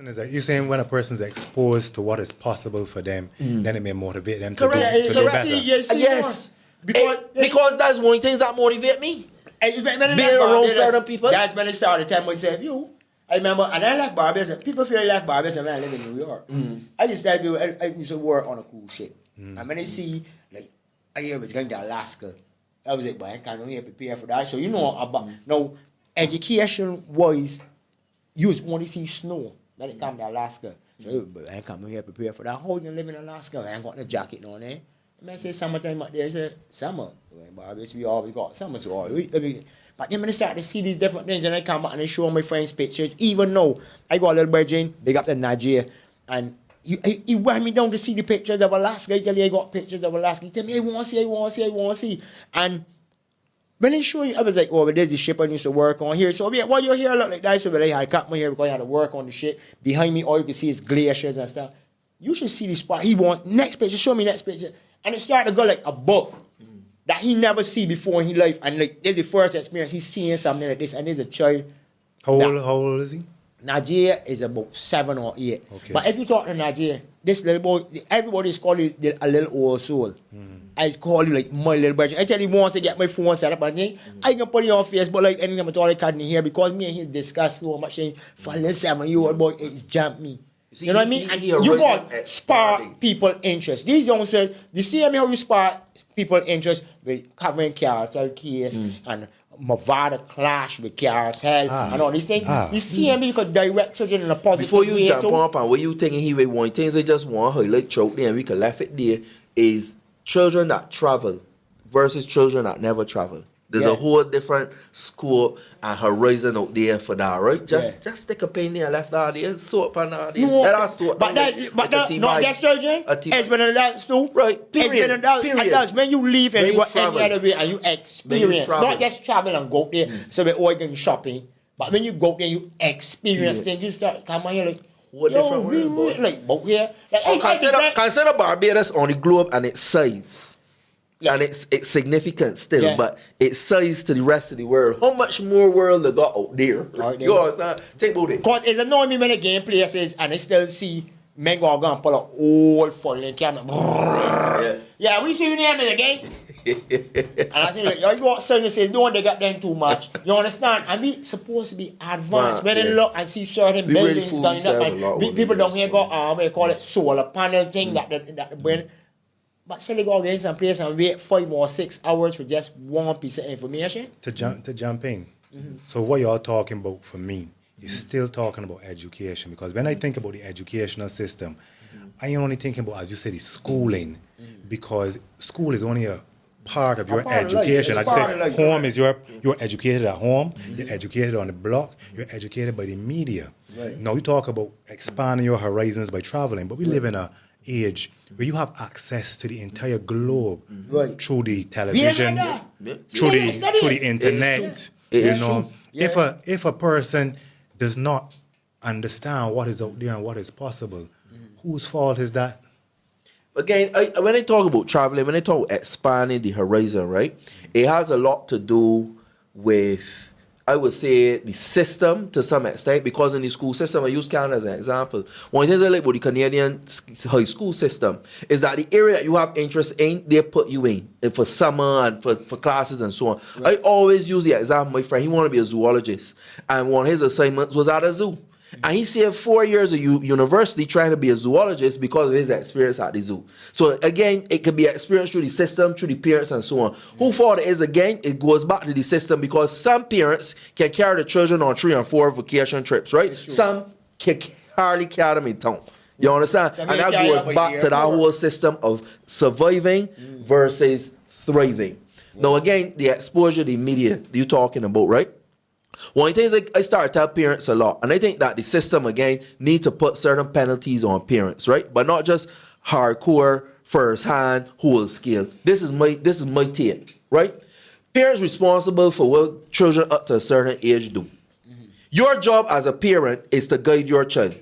question is that you're saying when a person's exposed to what is possible for them, then it may motivate them to Correct. do better. Yes. Because that's one of the things that motivate me. Being around certain people. That's when I started telling myself, I remember, and I left Barbados. People feel I left Barbados when I live in New York. I just tell people I used to work on a cool ship. And when I see, like, I hear was going to Alaska, I was like, but I can't really prepare for that. So you know about now, education wise, you just want to see snow when it comes to Alaska. So but I ain't coming here prepare for that. How you gonna live in Alaska? I ain't got no jacket on there. I say summertime out there, I say summer. In Barbados we always got summer, so but then when I start to see these different things and I come back and I show my friends pictures, even though I got a little virgin, big up to Nigeria, and he wear me down to see the pictures of Alaska. He tell me I got pictures of Alaska. He tell me I want to see. And when I show you, I was like, oh, but there's the ship I used to work on here. So yeah, while you're here, look like that. So but I cut my hair because I had to work on the shit. Behind me, all you can see is glaciers and stuff. You should see the spot. He want next picture, show me next picture. And it started to go like a book that he never see before in his life. And like this is the first experience he's seeing something like this. And there's a child. How old is he? Nigeria is about 7 or 8. Okay. But if you talk to Nigeria, this little boy, everybody is calling it a little old soul. I call you like my little brother. I tell him once I get my phone set up, and I can put it on Facebook like anything at all I can here because me and he discuss so much saying, for the 7-year-old boy, it's jumped me. See, you know what I mean? And you got spark people interest. These youngsters, you see how you spark people interest with covering cartel case and Mavada clash with cartel and all these things. You see me, you could direct children in a positive way. Before you jump on, and what you thinking he will want things I just want to highlight throughout there and we can left it there is children that travel versus children that never travel. There's a whole different scope and horizon out there for that, right? Just stick a pen there and left out there, sort on out there. No, But not just children. It's been adults too. Right, period. It's been adults. When you leave and you go any other way and you experience, not just travel and go there, so we're all going shopping. But when you go there, you experience things. You start coming here like, what different world, boy. Like, but here, like, consider Barbados on the globe and its size. And it's significant still, but it's size to the rest of the world. How much more world they got out there? You understand? Think about it. Because it's annoying me when the game places and I still see men go and pull an old foreign camera. Yeah, we see you name it again. And I think like, you got certain says, don't they got them too much. You understand? And we supposed to be advanced. When they look and see certain buildings going up and people down here got we call it solar panel thing that the brain. But still they go against some place and wait 5 or 6 hours for just one piece of information. To jump in. So what you're talking about for me is still talking about education, because when I think about the educational system, I only thinking about, as you said, the schooling, because school is only a part of your education. As you said, home is you're educated at home, you're educated on the block, you're educated by the media. Now you talk about expanding your horizons by traveling, but we live in a age where you have access to the entire globe through the television, through the internet. You know, if a person does not understand what is out there and what is possible, whose fault is that? Again, when I talk about traveling, when I talk about expanding the horizon, right, it has a lot to do with, I would say, the system to some extent, because in the school system, I use Canada as an example. One thing I like about the Canadian high school system is that the area that you have interest in, they put you in for summer and for classes and so on. I always use the example, my friend, he wanted to be a zoologist, and one of his assignments was at a zoo. And he saved 4 years of university trying to be a zoologist because of his experience at the zoo. So again, it can be experienced through the system, through the parents and so on. Who fault it is, again, it goes back to the system, because some parents can carry the children on 3 and 4 vacation trips, right? Some can hardly carry them in town. You understand? And that goes back to that whole system of surviving versus thriving. Now again, the exposure, the media you're talking about, right? One of the things I start to tell parents a lot, and I think that the system, again, needs to put certain penalties on parents, right? But not just hardcore, first-hand, whole scale. This is my take, right? Parents responsible for what children up to a certain age do. Your job as a parent is to guide your child.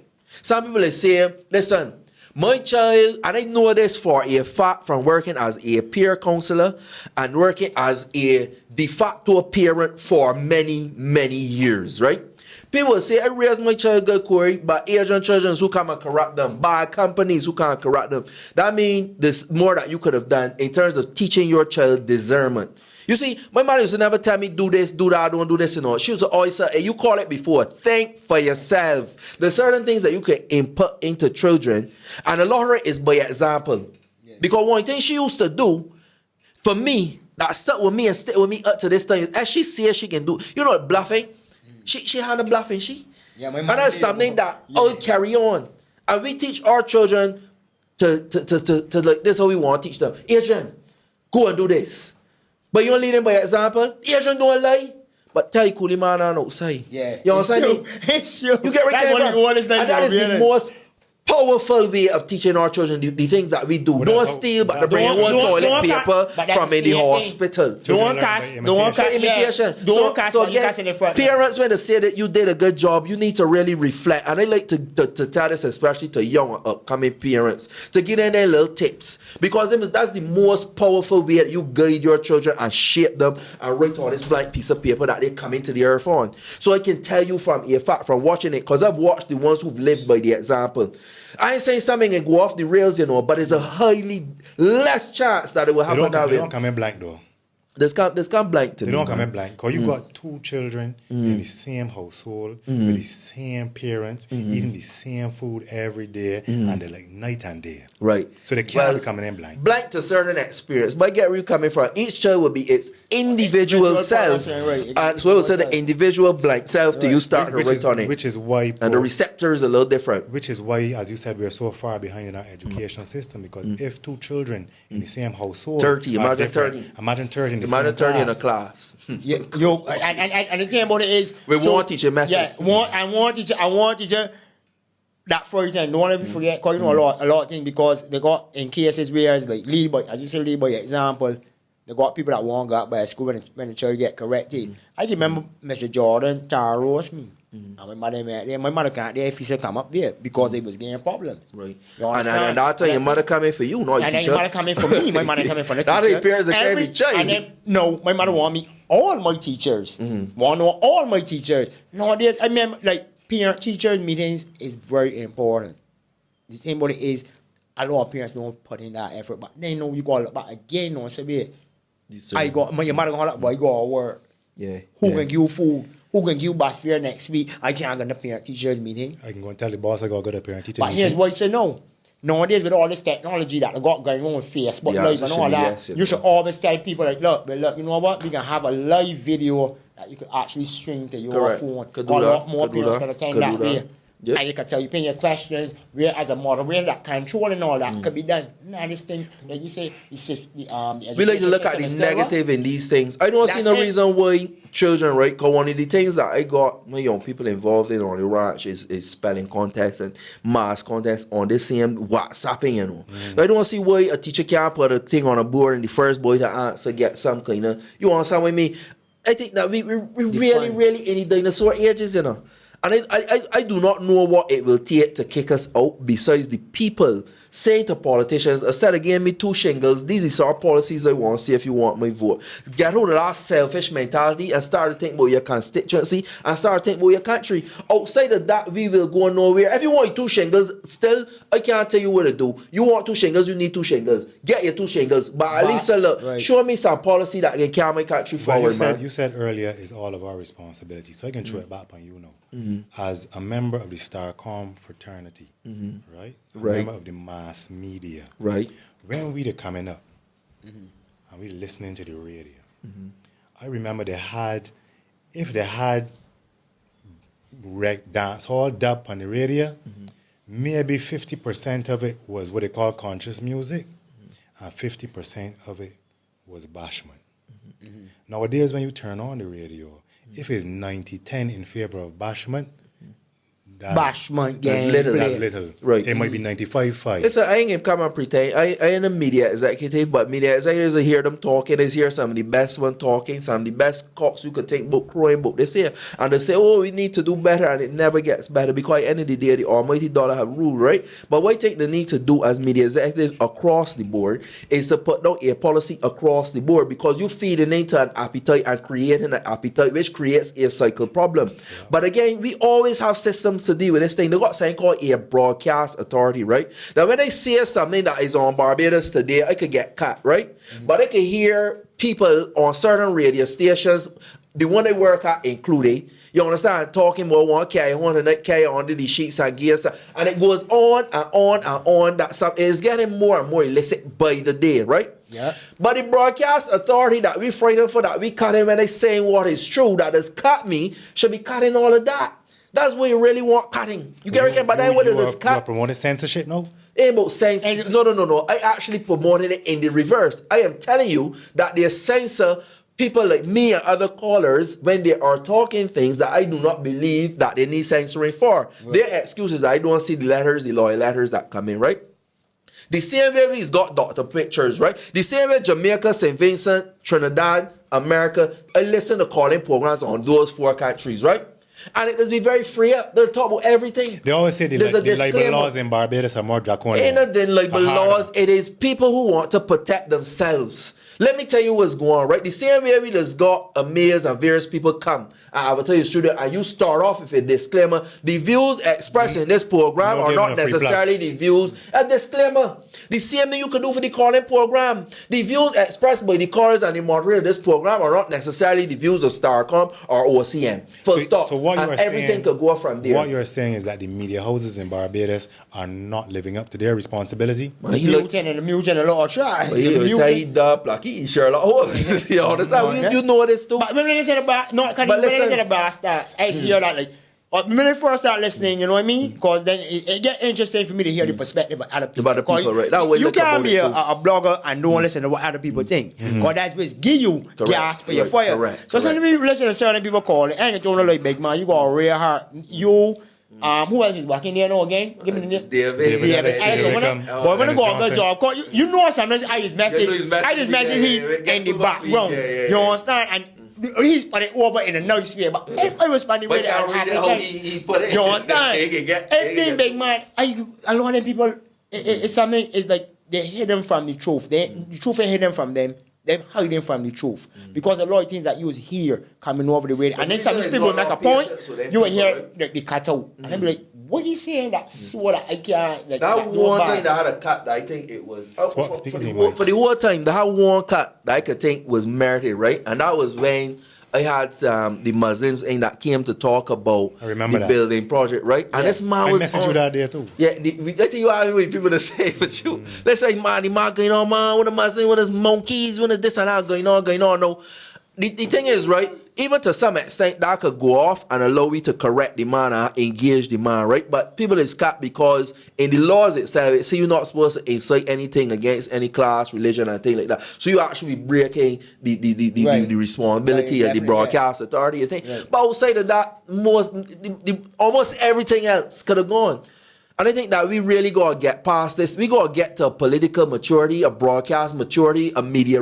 Some people say, listen, My child, and I know this for a fact from working as a peer counselor and working as a de facto parent for many, many years, right? People say, I raise my child good, Corey, but Asian children who come and corrupt them, bad companies who can't corrupt them. That means there's more that you could have done in terms of teaching your child discernment. You see, my mother used to never tell me, do this, do that, don't do this, and all. She was always say, hey, you call it before, think for yourself. There's certain things that you can input into children, and a lot of it is by example. Yeah. Because one thing she used to do, for me, that stuck with me and stick with me up to this time, as she says she can do, you know, bluffing. She had a bluffing, Yeah, my and that's something that I'll carry on. And we teach our children to like, this is how we want to teach them. Adrian, go and do this. But you don't lead them by example. Adrian don't lie. But tell you cool man on outside. Yeah. You understand me? It's true. You get right there. And that is the most powerful way of teaching our children the things that we do. Well, don't steal, but to bring one toilet paper from in the hospital. Don't cast imitation. Don't cast in the front. Parents, when they say that you did a good job, you need to really reflect. And I like to tell this especially to young upcoming parents, to give them their little tips. Because that's the most powerful way that you guide your children and shape them and write on this blank piece of paper that they come into the earth on. So I can tell you from a fact, from watching it, because I've watched the ones who've lived by the example. I ain't saying something and go off the rails, you know, but it's a highly less chance that it will happen that way. They don't come in blank though. There's come blank to they me. They don't come in blank because you got two children in the same household with the same parents eating the same food every day and they're like night and day. Right. So they can't be coming in blank. Blank to certain experience. But I get where you're coming from. Each child will be its individual self. And so I will say the individual blank self till you start to write on it. Which is why... And the receptor is a little different. Which is why, as you said, we're so far behind in our education system because if two children in the same household... 30, imagine 30. Imagine 30 in the Imagine 30 class. in a class. Yeah, and the thing about it is... We want teacher method. Yeah, I want teacher... That first time, don't want to forget, because you know a lot of things, because they got, in cases where it's like, lead by, as you say, lead by example, they got people that won't go out by school when the child get corrected. I can remember Mr. Jordan roast me. And my mother met there. My mother can't there if he said come up there because they was getting problems. Right. And that time your mother coming for you, not your teacher. And then your mother coming for me. My mother coming for the teacher. That ain't parents that can't be child. And then, no, my mother want me, all my teachers. Want to know all my teachers. Nowadays, I remember, like, parent-teachers meetings is very important. The thing about it is, a lot of parents don't put in that effort, but they know you got to look back again, no, say, your mother going to look, boy, you got to work. Yeah. Who can give you food? Who can give you bath fare next week? I can't go to parent-teachers meeting. I can go and tell the boss I got to go to parent-teacher meeting. But here's what I say, no. Nowadays, with all this technology that I got going on with Facebook Live and all that, you should always tell people, like, look, you know what? We can have a live video that you could actually stream to your phone. Could do that. A lot more parents can attend that way. Yep. And you can tell you paying your questions, where as a moderator, that control and all that could be done. Now this thing, like you say, the we like to look at the negative in these things. I don't see no reason why children, right? Because one of the things that I got my young people involved in on the ranch is spelling contests and math contests on the same WhatsApping, you know. So I don't see why a teacher can't put a thing on a board and the first boy to answer get some kind of, you understand with me? I think that we really in the dinosaur ages, you know. And I do not know what it will take to kick us out besides the people saying to politicians, I said again, me 2 shingles, these are our policies I want to see if you want my vote. Get rid of that selfish mentality and start to think about your constituency and start to think about your country. Outside of that, we will go nowhere. If you want 2 shingles, still, I can't tell you what to do. You want 2 shingles, you need 2 shingles. Get your 2 shingles. But at least look, show me some policy that can carry my country forward, you said earlier, it's all of our responsibility. So I can throw it back on you now. As a member of the StarCom fraternity, right? A member of the mass media, right? When we were coming up and we were listening to the radio, I remember if they had dance hall dub on the radio, maybe 50% of it was what they call conscious music, and 50% of it was bashment. Nowadays, when you turn on the radio, if it's 90-10 in favor of bashment, Bashment gang. little. play. That's little. Right. It might be 95.5. Listen, I ain't gonna come and pretend. I ain't a media executive, but media executives, I hear them talking. I hear some of the best one talking, some of the best cops you could think about crowing book. They say, and they say, oh, we need to do better, and it never gets better because at the end of the day, the almighty dollar have ruled, right? But what I think they need to do as media executives across the board is to put down a policy across the board, because you feeding into an appetite and creating an appetite, which creates a cycle problem. But again, we always have systems to deal with this thing. They got something called a broadcast authority, right? Now, when I see something that is on Barbados today, I could get cut, right? But I can hear people on certain radio stations, the one they work at included, you understand, talking about one carry on and that carry on to the sheets and gears, and it goes on and on and on. That something is getting more and more illicit by the day, right? Yeah. But the broadcast authority that we frightened for, that we cut him when they saying what is true, that has cut me, should be cutting all of that. That's what you really want cutting. You get it? But then what is this You are cut? promoting censorship now? Ain't about censor. No. I actually promoted it in the reverse. I am telling you that they censor people like me and other callers when they are talking things that I do not believe that they need censoring for. Right. Their excuses, I don't see the letters, the lawyer letters that come in, right? The same way we've got doctor pictures, right? The same way Jamaica, St. Vincent, Trinidad, America, I listen to calling programs on those 4 countries, right? And it does be very free up. They'll talk about everything. They always say the libel laws in Barbados are more draconian. Ain't not the libel laws. It is people who want to protect themselves. Let me tell you what's going on, right? The same way we just got a mayor's and various people come, and I will tell you, student, and you start off with a disclaimer. The views expressed in this program are not necessarily the views. A disclaimer. The same thing you can do for the calling program. The views expressed by the callers and the moderator of this program are not necessarily the views of Starcom or OCM. Full stop. So what you are everything saying, could go from there. What you're saying is that the media houses in Barbados are not living up to their responsibility. The mutant, a lot of try. He tied up like he Sherlock Holmes. You understand? You know this too. But when they said about the bastards, I hear that like. When I first start listening, you know what I mean? Because then it get interesting for me to hear the perspective of other people. About the people, right? That you can't be a blogger and don't listen to what other people think. Because that's what give you gas for your fire. Correct. So sometimes you listen to certain people calling, and you don't know like big man, you got a real heart. You who else is working there now again? Give me the name. David. But when I go on the job, you know sometimes I just message he in the background. You understand? And he's put it over in a nice way, but if I was spending with it and happy, he put it. you understand? Everything big man, a lot of them people, it's something is like they're hidden from the truth. The truth is hidden from them. They're hiding from the truth because a lot of things that you was here coming over the way, and then some people make a point, you will hear the cut out, and then be like, "What he saying? That's so that I can't." Like, that one time that had a cut, that I think it was for the whole time. That had one cut that I could think was merited, right? And that was when I had the Muslims that came to talk about the building project, right? And this man was messaged you that day too. Yeah, I think you have with people to say but you. Let's say, man, the man going on, man, with the Muslim, with his monkeys, with this and that going on. No, the thing is, right? Even to some extent, that could go off and allow you to correct the man and engage the man, right? But people is cut because in the laws itself, it say you're not supposed to incite anything against any class, religion, and things like that. So you actually breaking the responsibility of the broadcast authority. Right. But outside of that, almost everything else could have gone. And I think that we really got to get past this. We got to get to a political maturity, a broadcast maturity, a media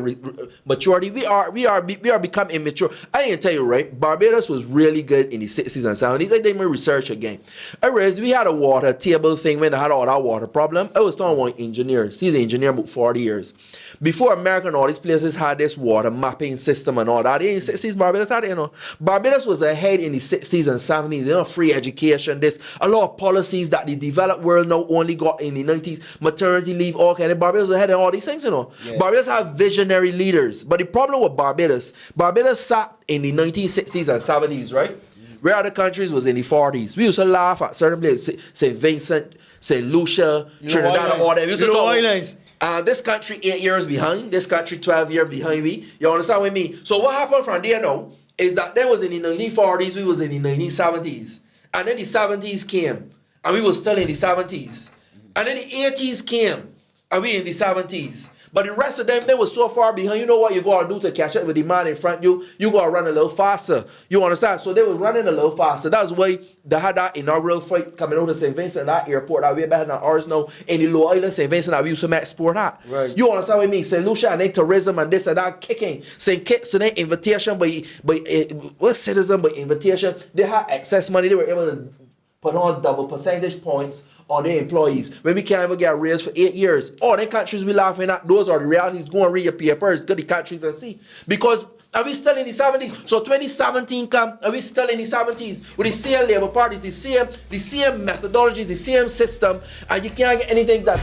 maturity. We are becoming immature. I can tell you, right? Barbados was really good in the 60s and 70s. I did my research again. I realized we had a water table thing when they had all that water problem. I was talking to one engineers. He's an engineer about 40 years. Before America and all these places had this water mapping system and all that, in the 60s, Barbados had it, you know. Barbados was ahead in the 60s and 70s, you know, free education, a lot of policies that the developed world now only got in the 90s, maternity leave, all kind of. Barbados was ahead in all these things, you know. Yeah. Barbados have visionary leaders. But the problem with Barbados sat in the 1960s and 70s, right? Where other countries was in the 40s. We used to laugh at certain places, St. Vincent, St. Lucia, Trinidad, and all that. We used to go, this country 8 years behind, this country 12 years behind me. You understand what I mean? So what happened from there now is that there was in the 1940s, we was in the 1970s. And then the 70s came, and we were still in the 70s. And then the 80s came, and we in the 70s. But the rest of them, they were so far behind. You know what you got to do to catch up with the man in front of you? You got to run a little faster. You understand? So they were running a little faster. That's why they had that inaugural flight coming out of St. Vincent, that airport that way better than ours now. In the Low Island, St. Vincent, that we used to export that. Right. You understand what I mean? St. Lucia and they tourism and this and that kicking. St. Kitts and they invitation by citizen by invitation. They had excess money. They were able to put on double percentage points on their employees. When we can't even get a raise for 8 years. All the countries we laughing at, those are the realities. Go and read your papers, go to the countries and see. Because are we still in the 70s? So 2017 come, are we still in the 70s? With the same labor parties, the same methodologies, the same system, and you can't get anything done.